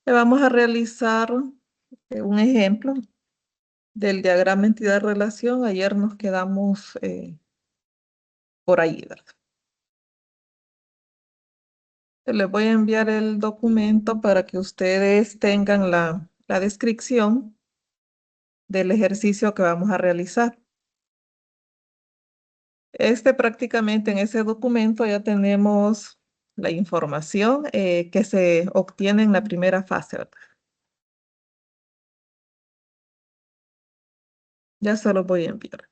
Le vamos a realizar un ejemplo del diagrama entidad-relación. Ayer nos quedamos por ahí, ¿verdad? Les voy a enviar el documento para que ustedes tengan la descripción del ejercicio que vamos a realizar. Prácticamente en ese documento ya tenemos la información que se obtiene en la primera fase, ¿verdad? Ya se lo voy a enviar.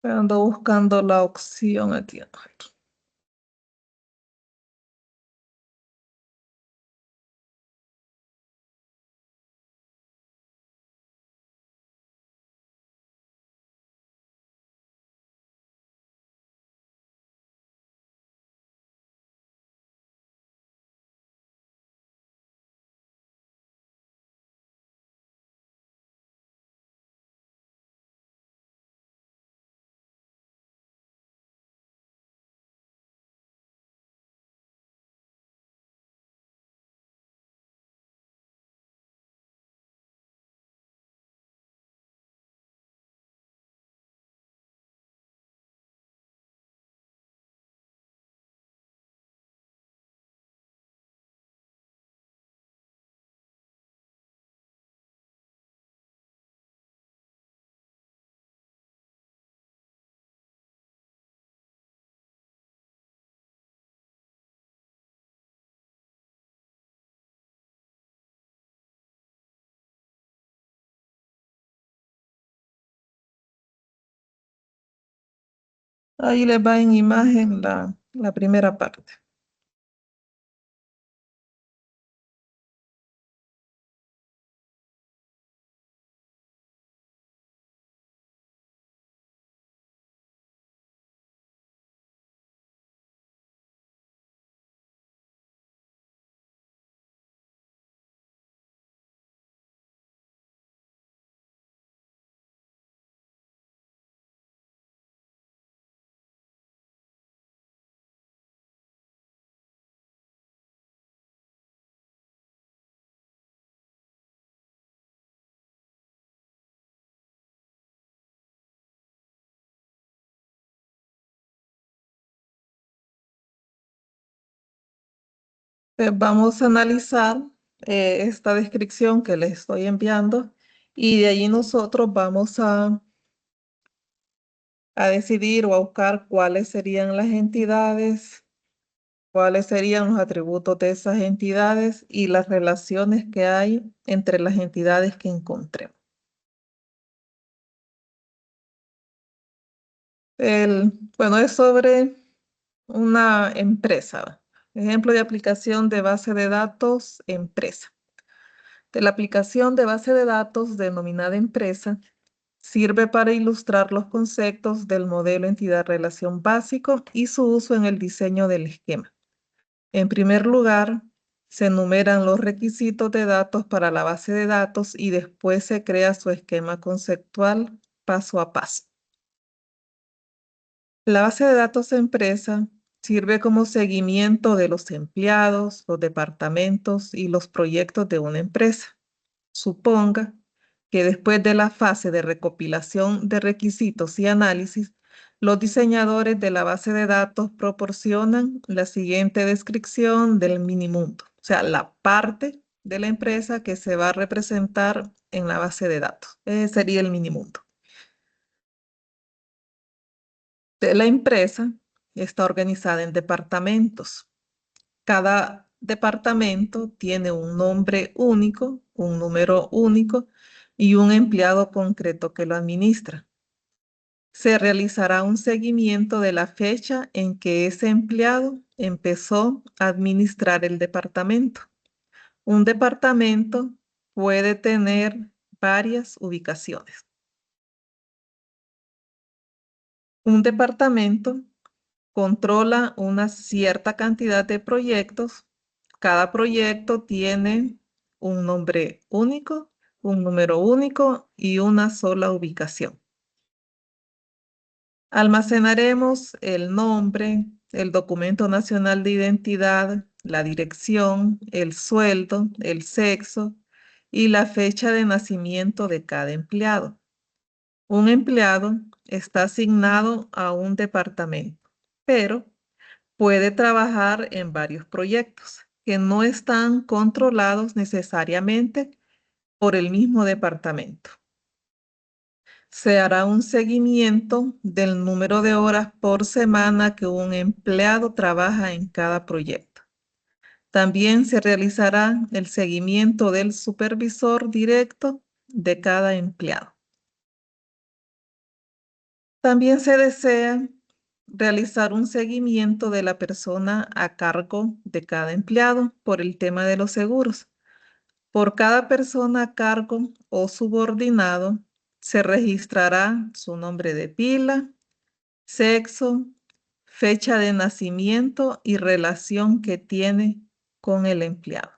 Ando buscando la opción aquí. Ahí les va en imagen la primera parte. Vamos a analizar esta descripción que les estoy enviando y de allí nosotros vamos a decidir o a buscar cuáles serían las entidades, cuáles serían los atributos de esas entidades y las relaciones que hay entre las entidades que encontremos. Bueno, es sobre una empresa. ¿Va? Ejemplo de aplicación de base de datos, empresa. De la aplicación de base de datos denominada empresa, sirve para ilustrar los conceptos del modelo entidad-relación básico y su uso en el diseño del esquema. En primer lugar, se enumeran los requisitos de datos para la base de datos y después se crea su esquema conceptual paso a paso. La base de datos empresa sirve como seguimiento de los empleados, los departamentos y los proyectos de una empresa. Suponga que después de la fase de recopilación de requisitos y análisis, los diseñadores de la base de datos proporcionan la siguiente descripción del minimundo, o sea, la parte de la empresa que se va a representar en la base de datos. Ese sería el minimundo. La empresa está organizada en departamentos. Cada departamento tiene un nombre único, un número único y un empleado concreto que lo administra. Se realizará un seguimiento de la fecha en que ese empleado empezó a administrar el departamento. Un departamento puede tener varias ubicaciones. Un departamento controla una cierta cantidad de proyectos. Cada proyecto tiene un nombre único, un número único y una sola ubicación. Almacenaremos el nombre, el documento nacional de identidad, la dirección, el sueldo, el sexo y la fecha de nacimiento de cada empleado. Un empleado está asignado a un departamento, pero puede trabajar en varios proyectos que no están controlados necesariamente por el mismo departamento. Se hará un seguimiento del número de horas por semana que un empleado trabaja en cada proyecto. También se realizará el seguimiento del supervisor directo de cada empleado. También se desea realizar un seguimiento de la persona a cargo de cada empleado por el tema de los seguros. Por cada persona a cargo o subordinado se registrará su nombre de pila, sexo, fecha de nacimiento y relación que tiene con el empleado.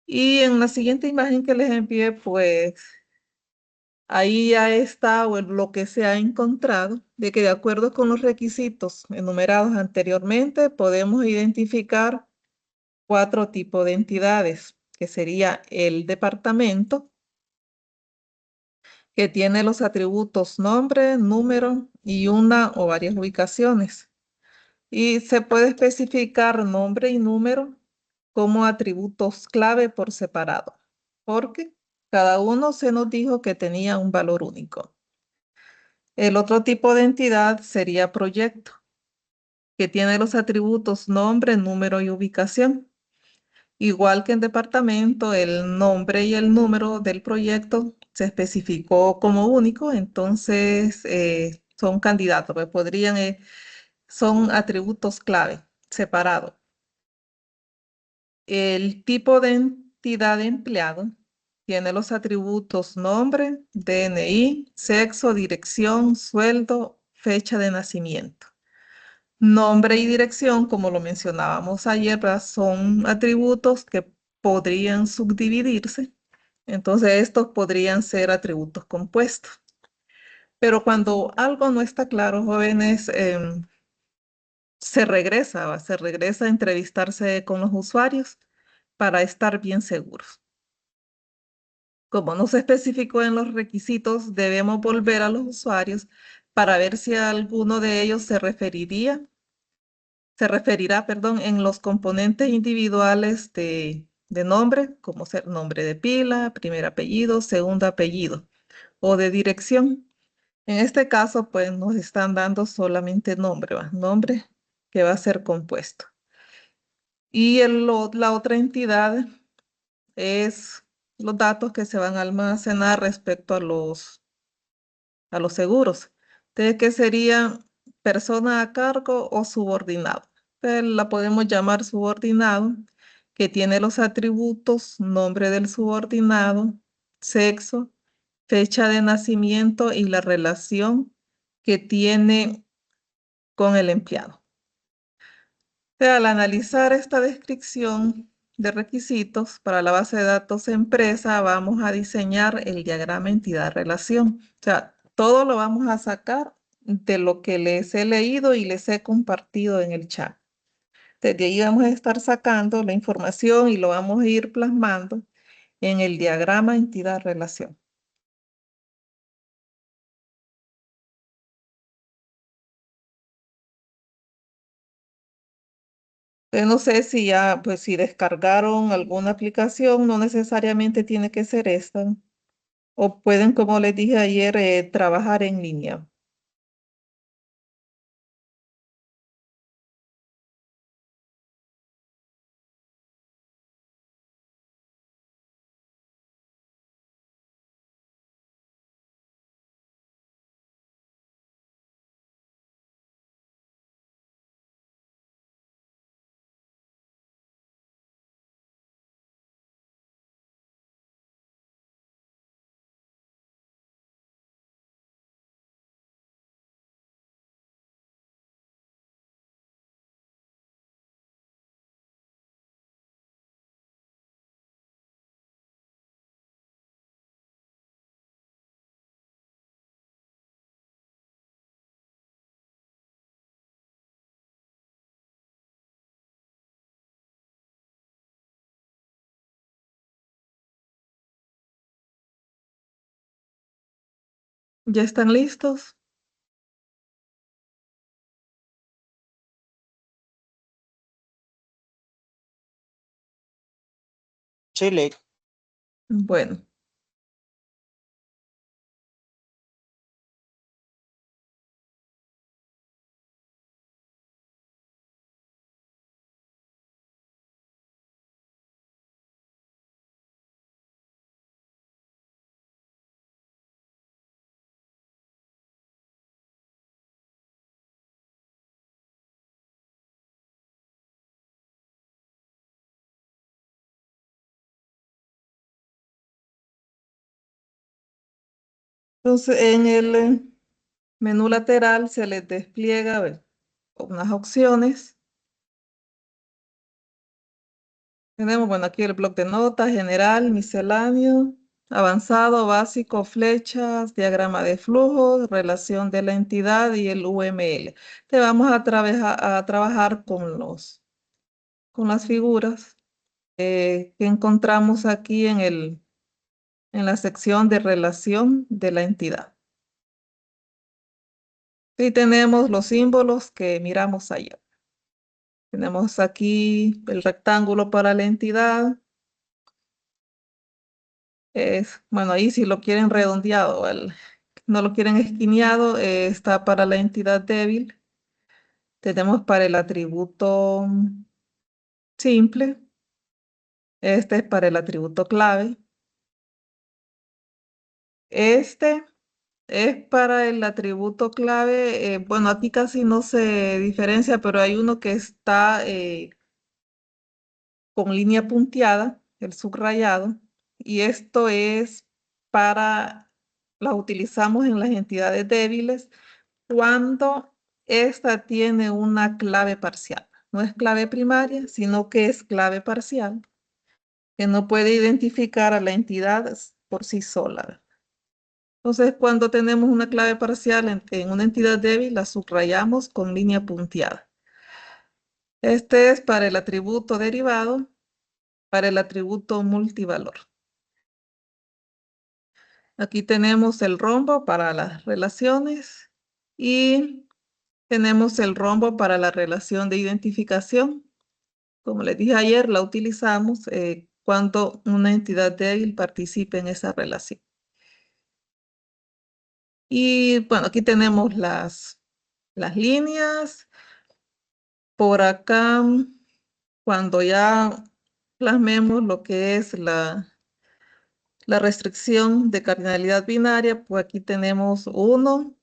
Y en la siguiente imagen que les envié, pues ahí ya está o lo que se ha encontrado de que de acuerdo con los requisitos enumerados anteriormente, podemos identificar 4 tipos de entidades, que sería el departamento, que tiene los atributos nombre, número y una o varias ubicaciones. Y se puede especificar nombre y número como atributos clave por separado, porque cada uno se nos dijo que tenía un valor único. El otro tipo de entidad sería proyecto, que tiene los atributos nombre, número y ubicación. Igual que en departamento, el nombre y el número del proyecto se especificó como único, entonces son candidatos, pues son atributos clave, separados. El tipo de entidad de empleado tiene los atributos nombre, DNI, sexo, dirección, sueldo, fecha de nacimiento. Nombre y dirección, como lo mencionábamos ayer, ¿verdad? Son atributos que podrían subdividirse. Entonces, estos podrían ser atributos compuestos. Pero cuando algo no está claro, jóvenes, se regresa a entrevistarse con los usuarios para estar bien seguros. Como no se especificó en los requisitos, debemos volver a los usuarios para ver si alguno de ellos se referirá, perdón, en los componentes individuales de nombre, como ser nombre de pila, primer apellido, segundo apellido, o de dirección. En este caso, pues nos están dando solamente nombre, ¿va? Nombre que va a ser compuesto. Y la otra entidad es los datos que se van a almacenar respecto a los seguros. Entonces, ¿qué sería persona a cargo o subordinado? Entonces, la podemos llamar subordinado, que tiene los atributos, nombre del subordinado, sexo, fecha de nacimiento y la relación que tiene con el empleado. Al analizar esta descripción de requisitos para la base de datos empresa, vamos a diseñar el diagrama entidad-relación. O sea, todo lo vamos a sacar de lo que les he leído y les he compartido en el chat. Desde ahí vamos a estar sacando la información y lo vamos a ir plasmando en el diagrama entidad-relación. No sé si ya, pues si descargaron alguna aplicación, no necesariamente tiene que ser esta. O pueden, como les dije ayer, trabajar en línea. ¿Ya están listos? Chile. Bueno, entonces en el menú lateral se les despliega, a ver, unas opciones. Tenemos, bueno, aquí el bloc de notas, general, misceláneo, avanzado, básico, flechas, diagrama de flujo, relación de la entidad y el UML. Te vamos a trabajar con con las figuras que encontramos aquí en la sección de relación de la entidad. Y tenemos los símbolos que miramos ayer. Tenemos aquí el rectángulo para la entidad. Bueno, ahí si lo quieren redondeado, no lo quieren esquineado, está para la entidad débil. Tenemos para el atributo simple. Este es para el atributo clave. Este es para el atributo clave. Bueno, aquí casi no se diferencia, pero hay uno que está con línea punteada, el subrayado, y esto es la utilizamos en las entidades débiles cuando esta tiene una clave parcial. No es clave primaria, sino que es clave parcial, que no puede identificar a la entidad por sí sola. Entonces, cuando tenemos una clave parcial en una entidad débil, la subrayamos con línea punteada. Este es para el atributo derivado, para el atributo multivalor. Aquí tenemos el rombo para las relaciones y tenemos el rombo para la relación de identificación. Como les dije ayer, la utilizamos cuando una entidad débil participe en esa relación. Y bueno, aquí tenemos las líneas. Por acá, cuando ya plasmemos lo que es la restricción de cardinalidad binaria, pues aquí tenemos cuando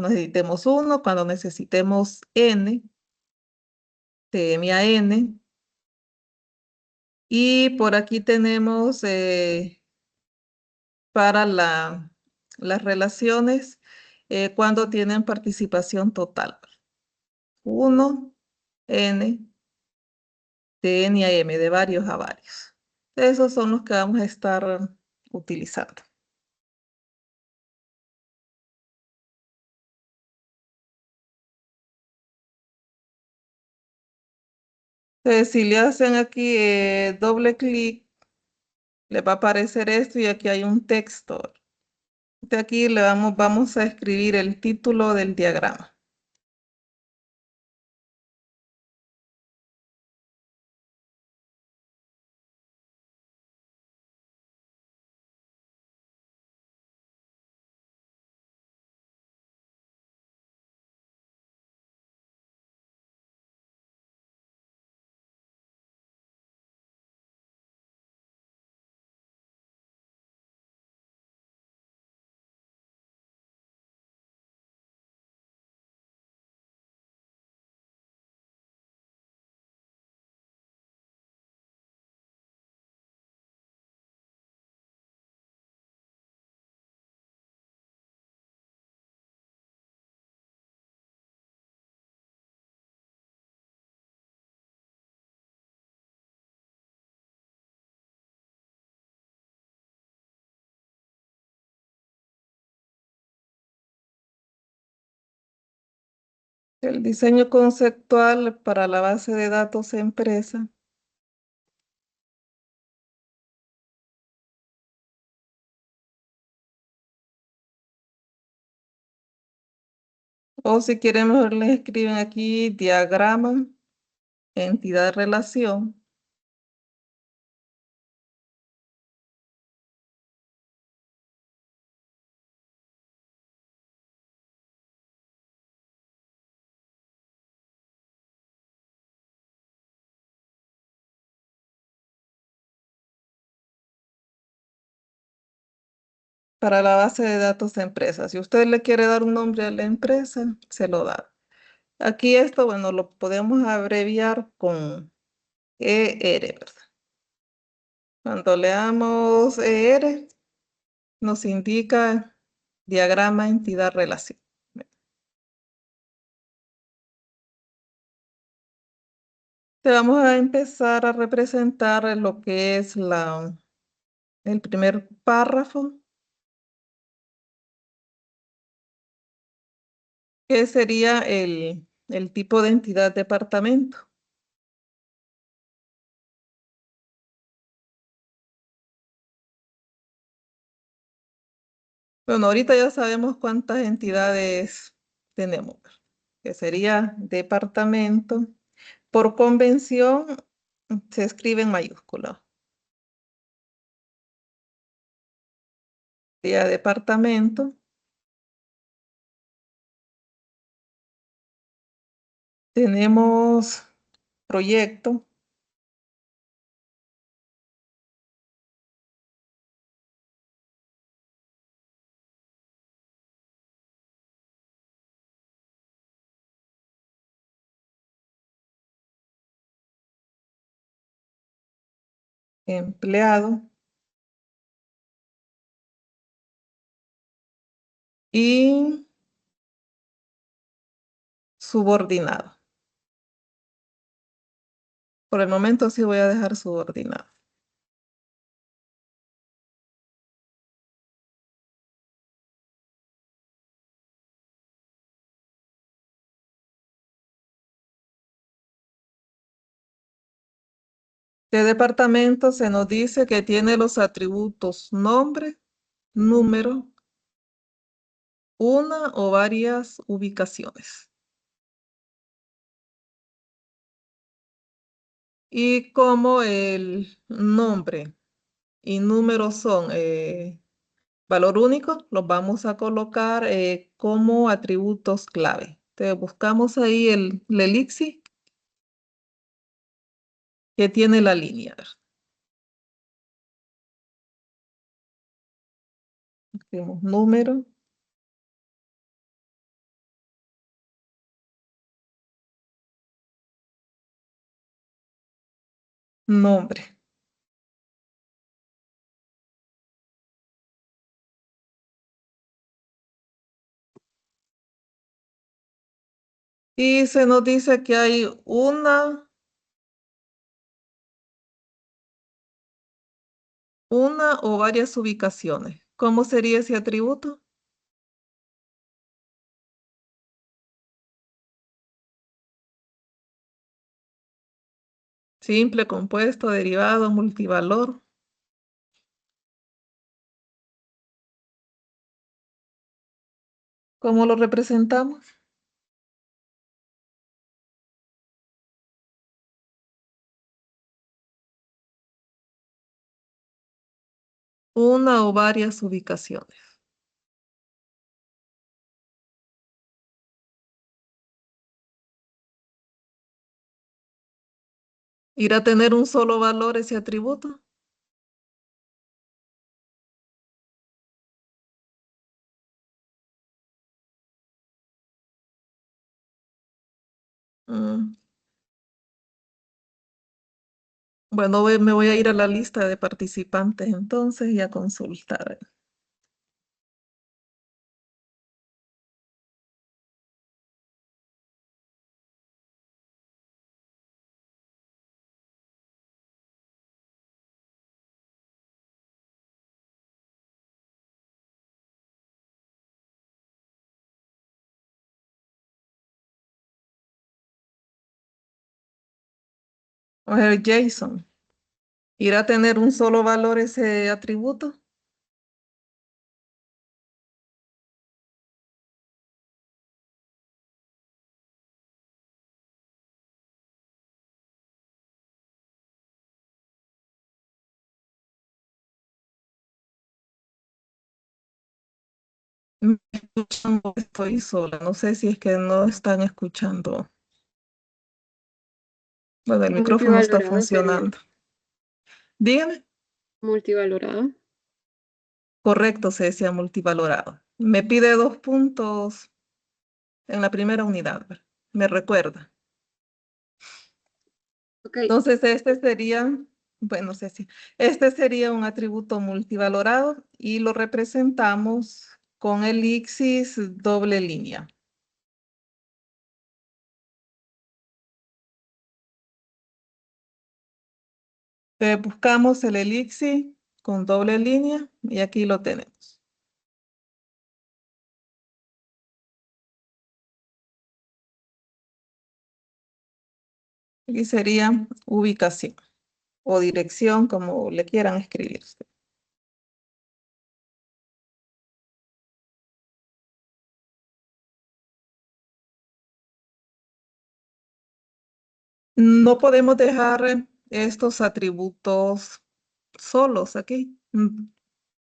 necesitemos 1, cuando necesitemos n, de m a n. Y por aquí tenemos para las relaciones cuando tienen participación total. 1, n, de n a m, de varios a varios. Esos son los que vamos a estar utilizando. Entonces, si le hacen aquí doble clic, le va a aparecer esto y aquí hay un texto. De aquí vamos a escribir el título del diagrama. El diseño conceptual para la base de datos empresa. O si quieren, mejor les escriben aquí diagrama, entidad, relación. Para la base de datos de empresa. Si usted le quiere dar un nombre a la empresa, se lo da. Aquí esto, bueno, lo podemos abreviar con ER, ¿verdad? Cuando leamos ER, nos indica diagrama, entidad, relación. Te vamos a empezar a representar lo que es el primer párrafo, que sería el tipo de entidad departamento. Bueno, ahorita ya sabemos cuántas entidades tenemos, ¿verdad? Que sería departamento. Por convención se escribe en mayúscula. Sería departamento. Tenemos proyecto, empleado y subordinado. Por el momento sí voy a dejar subordinado. De departamento se nos dice que tiene los atributos nombre, número, una o varias ubicaciones. Y como el nombre y número son valor único, los vamos a colocar como atributos clave. Entonces buscamos ahí el elixir que tiene la línea. Tenemos número, nombre. Y se nos dice que hay una o varias ubicaciones. ¿Cómo sería ese atributo? Simple, compuesto, derivado, multivalor. ¿Cómo lo representamos? Una o varias ubicaciones. ¿Irá a tener un solo valor ese atributo? Mm, Bueno, me voy a ir a la lista de participantes entonces y a consultar. A ver, Jason, ¿irá a tener un solo valor ese atributo? ¿Me escuchan o estoy sola? No sé si es que no están escuchando. Bueno, el micrófono está Multivalorado sería. funcionando. Dígame. Multivalorado. Correcto, se decía multivalorado. Me pide 2 puntos en la primera unidad, ¿verdad? Me recuerda. Ok, Entonces, este sería, bueno, Ceci, este sería un atributo multivalorado y lo representamos con elipsis doble línea. Buscamos el elipsis con doble línea y aquí lo tenemos. Aquí sería ubicación o dirección, como le quieran escribir. No podemos dejar estos atributos solos aquí.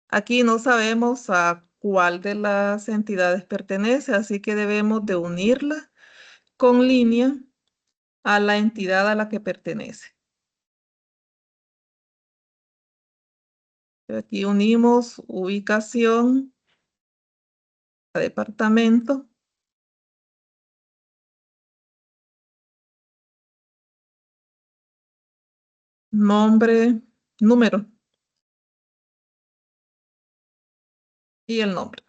Aquí no sabemos a cuál de las entidades pertenece, así que debemos de unirla con línea a la entidad a la que pertenece. Aquí unimos ubicación a departamento, nombre, número y el nombre.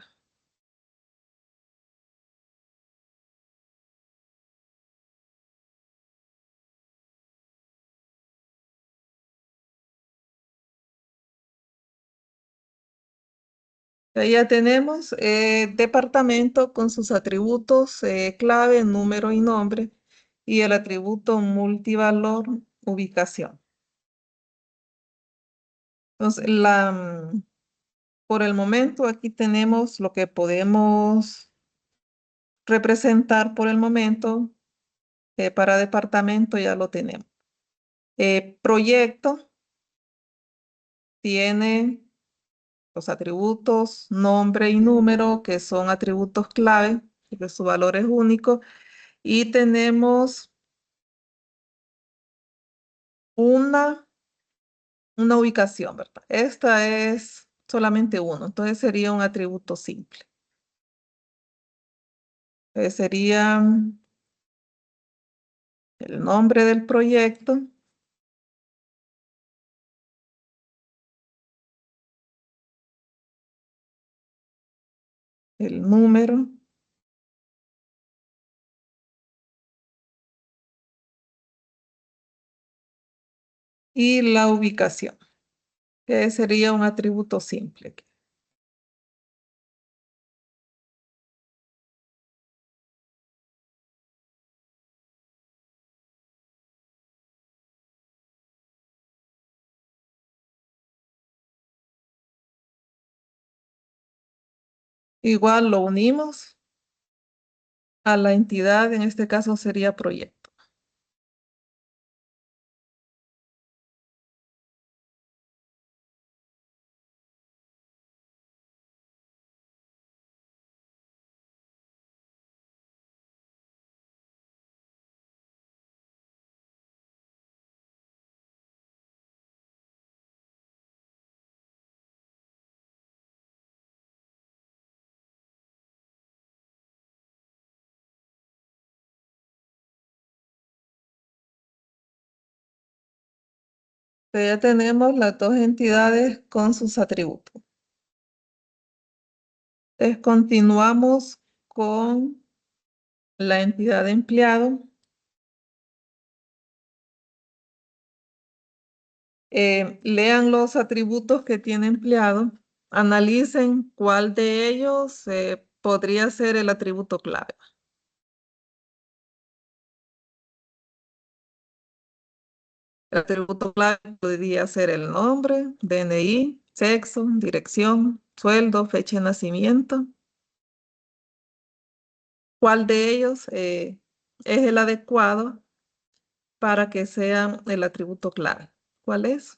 Ahí ya tenemos departamento con sus atributos clave, número y nombre, y el atributo multivalor, ubicación. Entonces, por el momento aquí tenemos lo que podemos representar por el momento. Para departamento ya lo tenemos. Proyecto tiene los atributos nombre y número, que son atributos clave, porque su valor es único. Y tenemos una, una ubicación, ¿verdad? Esta es solamente uno, entonces sería un atributo simple. Sería el nombre del proyecto, el número y la ubicación, que sería un atributo simple. Igual lo unimos a la entidad, en este caso sería proyecto. Ya tenemos las dos entidades con sus atributos. Entonces continuamos con la entidad de empleado. Lean los atributos que tiene empleado, analicen cuál de ellos podría ser el atributo clave. El atributo clave podría ser el nombre, DNI, sexo, dirección, sueldo, fecha de nacimiento. ¿Cuál de ellos es el adecuado para que sea el atributo clave? ¿Cuál es?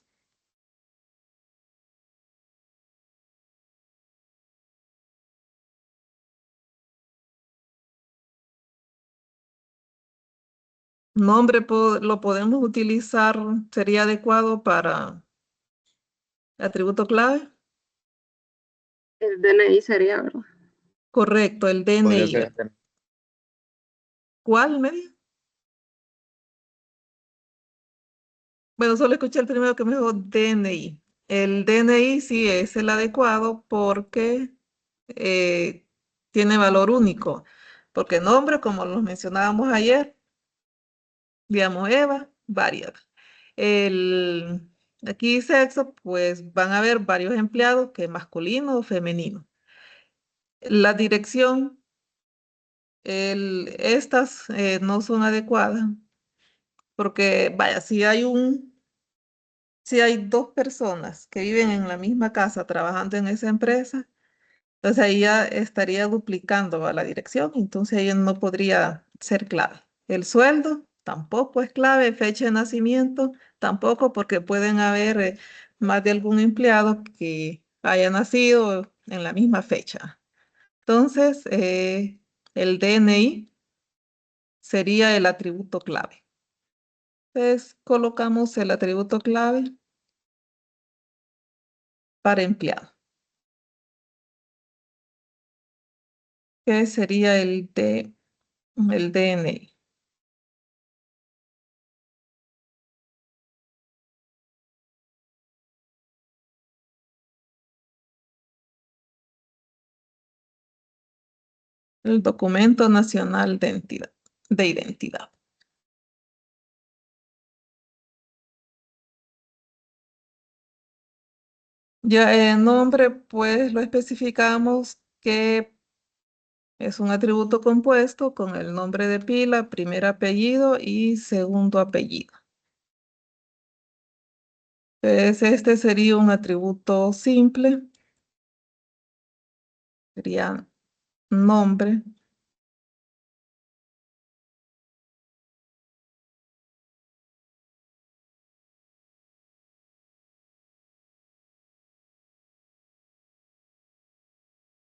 Nombre lo podemos utilizar, sería adecuado para atributo clave. El DNI sería, ¿verdad? Correcto, el Podría DNI. ser este. ¿Cuál medio? Bueno, solo escuché el primero que me dijo DNI. El DNI sí es el adecuado porque eh, tiene valor único. Porque nombre, como los mencionábamos ayer, digamos Eva, varias. El, aquí sexo, pues van a haber varios empleados, que masculino o femenino. La dirección, estas no son adecuadas porque, vaya, si hay dos personas que viven en la misma casa trabajando en esa empresa, entonces ahí ya estaría duplicando a la dirección, entonces ahí no podría ser clave. El sueldo tampoco es clave, fecha de nacimiento tampoco, porque pueden haber más de algún empleado que haya nacido en la misma fecha. Entonces, el DNI sería el atributo clave. Entonces, colocamos el atributo clave para empleado, que sería el DNI. El documento nacional de identidad. Ya el nombre, pues lo especificamos que es un atributo compuesto con el nombre de pila, primer apellido y segundo apellido. Entonces, este sería un atributo simple, sería nombre.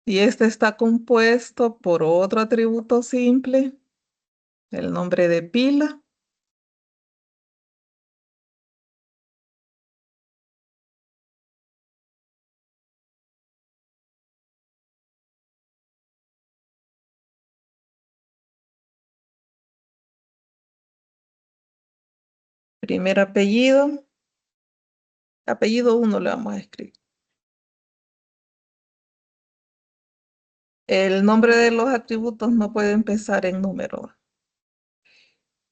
Y este está compuesto por otro atributo simple, el nombre de pila, primer apellido, apellido 1 le vamos a escribir. El nombre de los atributos no puede empezar en número.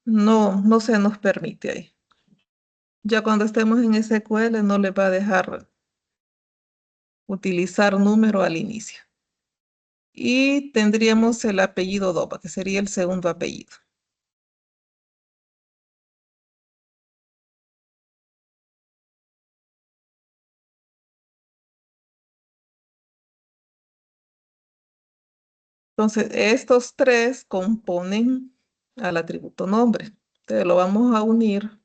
No, no se nos permite ahí. Ya cuando estemos en SQL no le va a dejar utilizar número al inicio. Y tendríamos el apellido DOPA, que sería el segundo apellido. Entonces, estos tres componen al atributo nombre. Entonces, lo vamos a unir.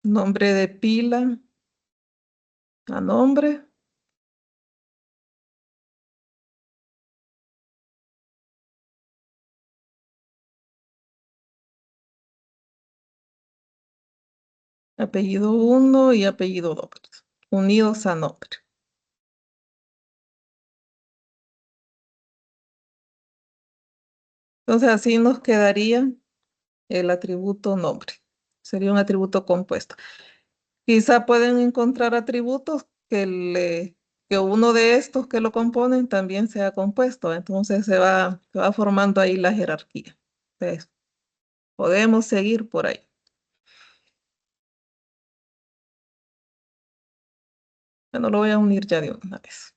Nombre de pila a nombre. Apellido 1 y apellido 2, unidos a nombre. Entonces, así nos quedaría el atributo nombre. Sería un atributo compuesto. Quizá pueden encontrar atributos que uno de estos que lo componen también sea compuesto. Entonces se va formando ahí la jerarquía. Entonces, podemos seguir por ahí. Bueno, lo voy a unir ya de una vez.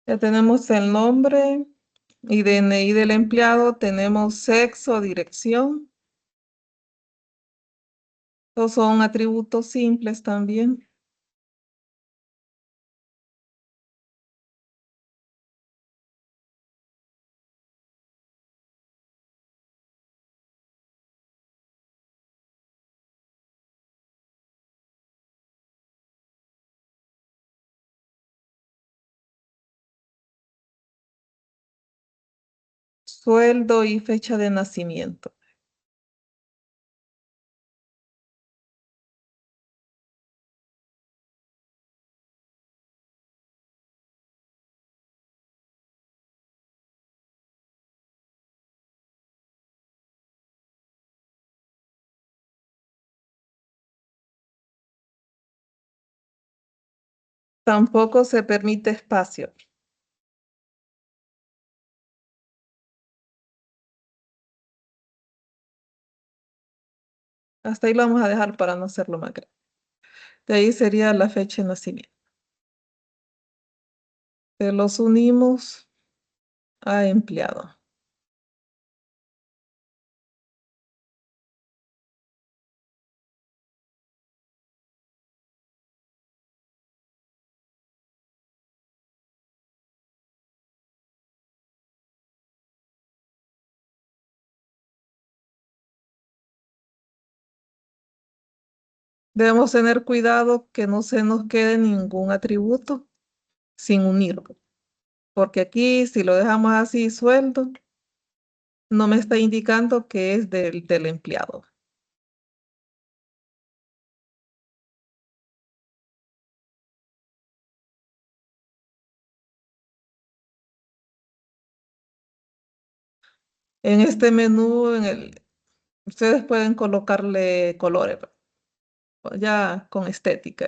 Ya tenemos el nombre y DNI del empleado, tenemos sexo, dirección. Estos son atributos simples también. Sueldo y fecha de nacimiento. Tampoco se permite espacio. Hasta ahí lo vamos a dejar para no hacerlo más grande. De ahí sería la fecha de nacimiento. Los unimos a empleado. Debemos tener cuidado que no se nos quede ningún atributo sin unir, porque aquí si lo dejamos así sueldo, no me está indicando que es del empleado. En este menú, ustedes pueden colocarle colores, ya con estética.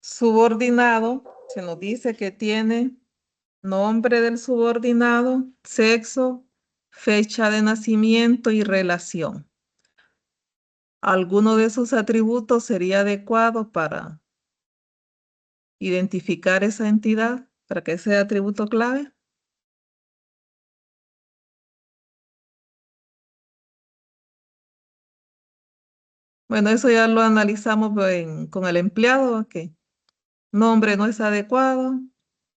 Subordinado, se nos dice que tiene nombre del subordinado, sexo, fecha de nacimiento y relación. ¿Alguno de esos atributos sería adecuado para identificar esa entidad, para que sea atributo clave? Bueno, eso ya lo analizamos con el empleado, que nombre no es adecuado,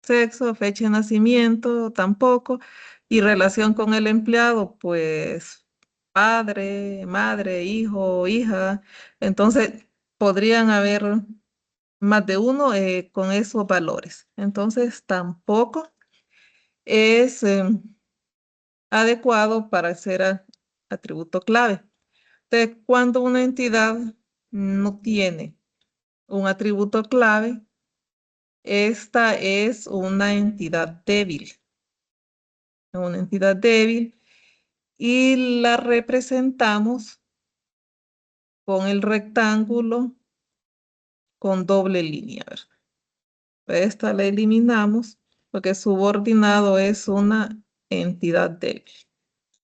sexo, fecha de nacimiento tampoco, y relación con el empleado, pues padre, madre, hijo, hija. Entonces, podrían haber más de uno con esos valores. Entonces, tampoco es adecuado para ser atributo clave. Entonces, cuando una entidad no tiene un atributo clave, esta es una entidad débil. una entidad débil, y la representamos con el rectángulo con doble línea, ¿verdad? Esta la eliminamos porque subordinado es una entidad débil,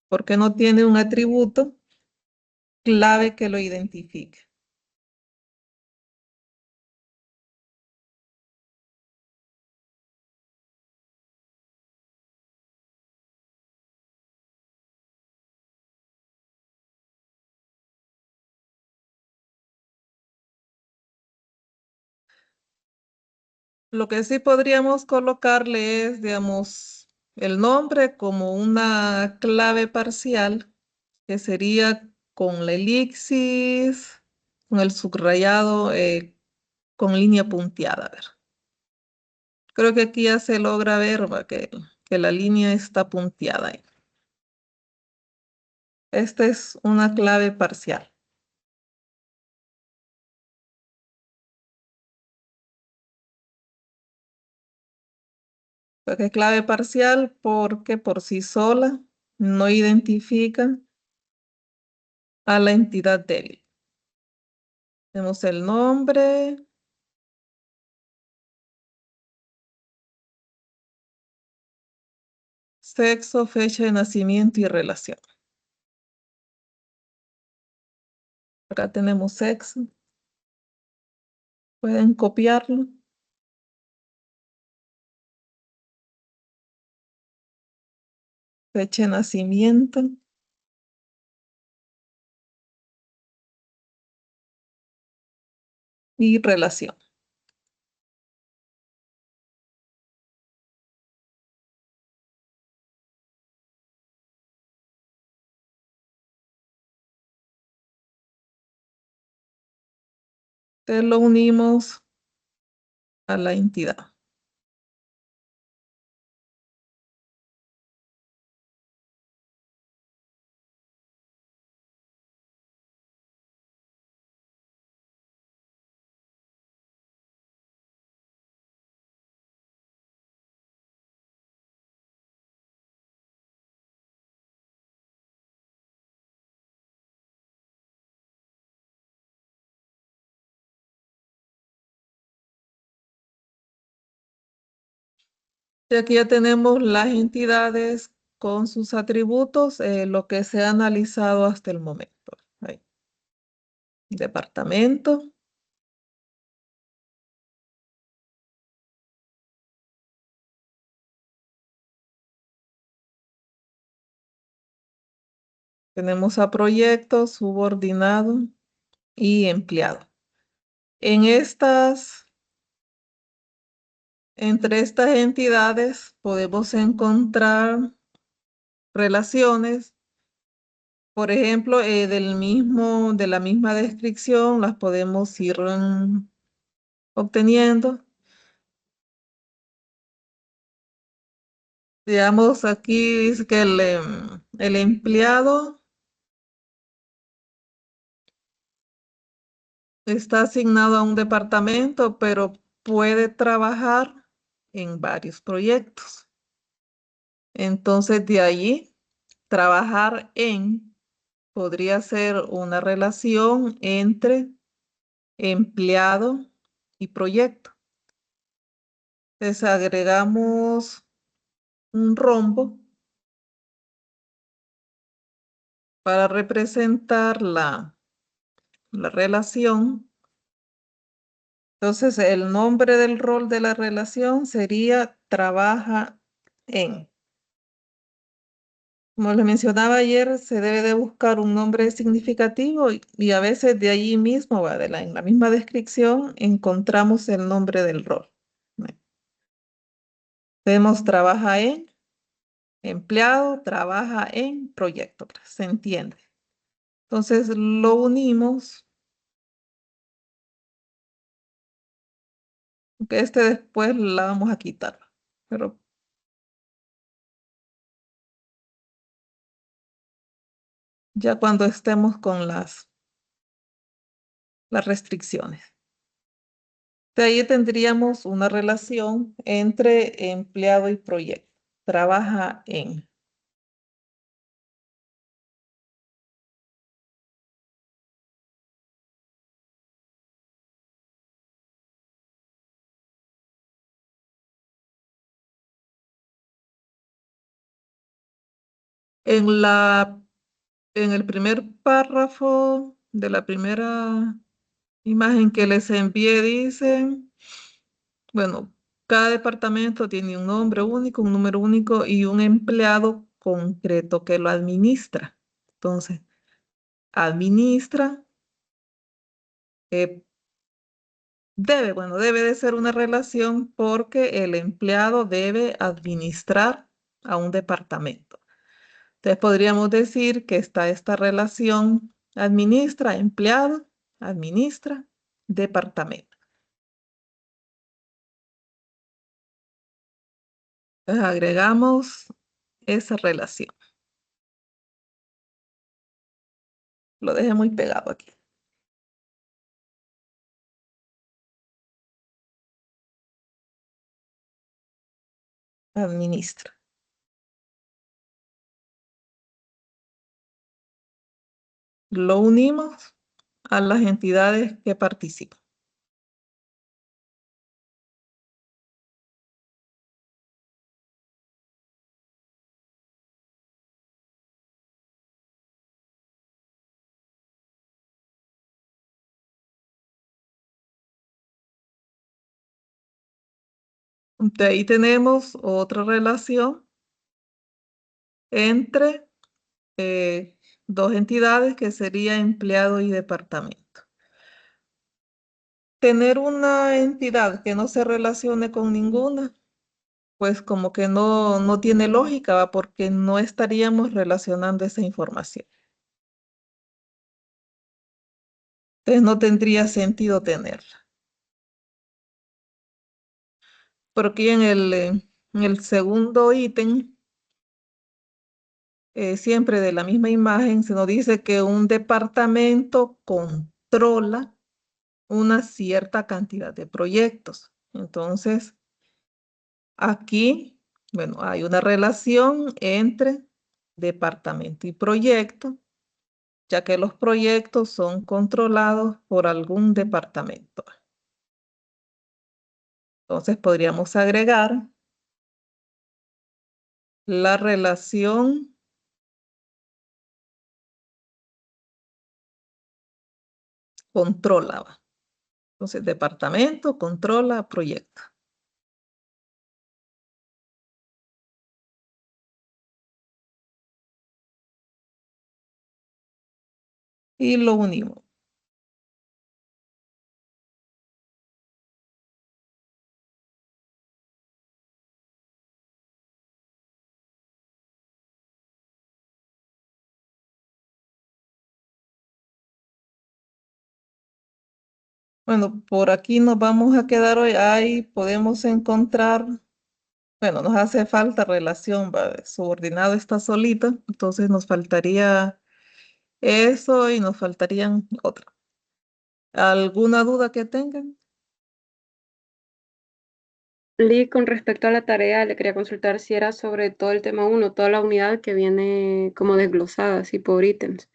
porque no tiene un atributo clave que lo identifique. Lo que sí podríamos colocarle es, digamos, el nombre como una clave parcial, que sería con la elipsis, con el subrayado, con línea punteada. A ver. Creo que aquí ya se logra ver que la línea está punteada ahí. Esta es una clave parcial. ¿Por qué clave parcial? Porque por sí sola no identifica a la entidad débil. Tenemos el nombre, sexo, fecha de nacimiento y relación. Acá tenemos sexo. Pueden copiarlo. Fecha de nacimiento y relación. Entonces lo unimos a la entidad. Y aquí ya tenemos las entidades con sus atributos, lo que se ha analizado hasta el momento. Ahí. Departamento, tenemos a proyecto, subordinado y empleado. En entre estas entidades podemos encontrar relaciones, por ejemplo, de la misma descripción, las podemos ir obteniendo. Digamos, aquí dice que el empleado está asignado a un departamento, pero puede trabajar en varios proyectos. Entonces, de allí, trabajar en podría ser una relación entre empleado y proyecto. Entonces, agregamos un rombo para representar la relación. Entonces, el nombre del rol de la relación sería trabaja en. Como les mencionaba ayer, se debe de buscar un nombre significativo y a veces de allí mismo, en la misma descripción, encontramos el nombre del rol. Vemos trabaja en, empleado, trabaja en proyecto, pues, se entiende. Entonces lo unimos, que este después la vamos a quitar, pero ya cuando estemos con las restricciones. De ahí tendríamos una relación entre empleado y proyecto. Trabaja en. En en el primer párrafo de la primera imagen que les envié dicen, bueno, cada departamento tiene un nombre único, un número único y un empleado concreto que lo administra. Entonces, administra, eh, debe de ser una relación porque el empleado debe administrar a un departamento. Entonces podríamos decir que está esta relación administra, empleado, administra, departamento. Entonces agregamos esa relación. Lo dejé muy pegado aquí. Administra. Lo unimos a las entidades que participan. De ahí tenemos otra relación entre dos entidades que sería empleado y departamento. Tener una entidad que no se relacione con ninguna, pues como que no tiene lógica, ¿va? Porque no estaríamos relacionando esa información. Entonces no tendría sentido tenerla. Porque en el segundo ítem, siempre de la misma imagen, se nos dice que un departamento controla una cierta cantidad de proyectos. Entonces, aquí, bueno, hay una relación entre departamento y proyecto, ya que los proyectos son controlados por algún departamento. Entonces, podríamos agregar la relación controla, ¿va? Entonces, departamento controla proyecto. Y lo unimos. Bueno, por aquí nos vamos a quedar hoy. Ahí podemos encontrar, bueno, nos hace falta relación, ¿va? Subordinado está solito, entonces nos faltaría eso y nos faltarían otra. ¿Alguna duda que tengan? Lee, con respecto a la tarea, le quería consultar si era sobre todo el tema uno, toda la unidad que viene como desglosada, así por ítems,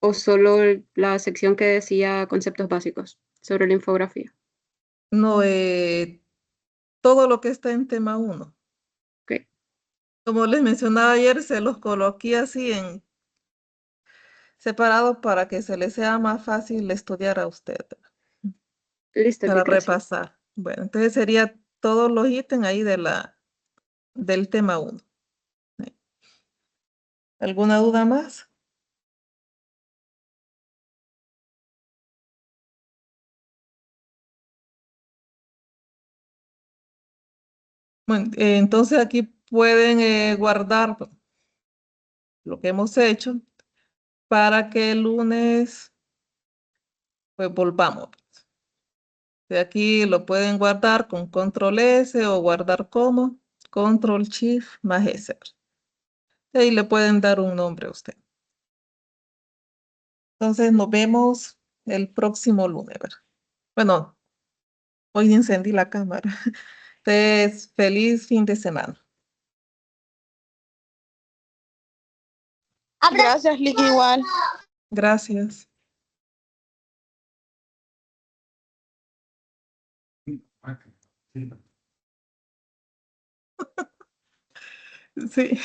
o solo la sección que decía conceptos básicos sobre la infografía. No, todo lo que está en tema uno. Ok, Como les mencionaba ayer, se los coloqué así en separados para que se les sea más fácil estudiar a usted, listo, Lee, para gracias. repasar. Bueno, entonces sería todos los ítems ahí del tema uno. ¿Alguna duda más? Bueno, entonces aquí pueden guardar lo que hemos hecho para que el lunes pues volvamos. De aquí lo pueden guardar con control S o guardar como control shift más S. Y ahí le pueden dar un nombre a usted. Entonces nos vemos el próximo lunes, ¿verdad? Bueno, hoy encendí la cámara. Entonces, feliz fin de semana. Gracias, Lick, igual. Gracias. Sí.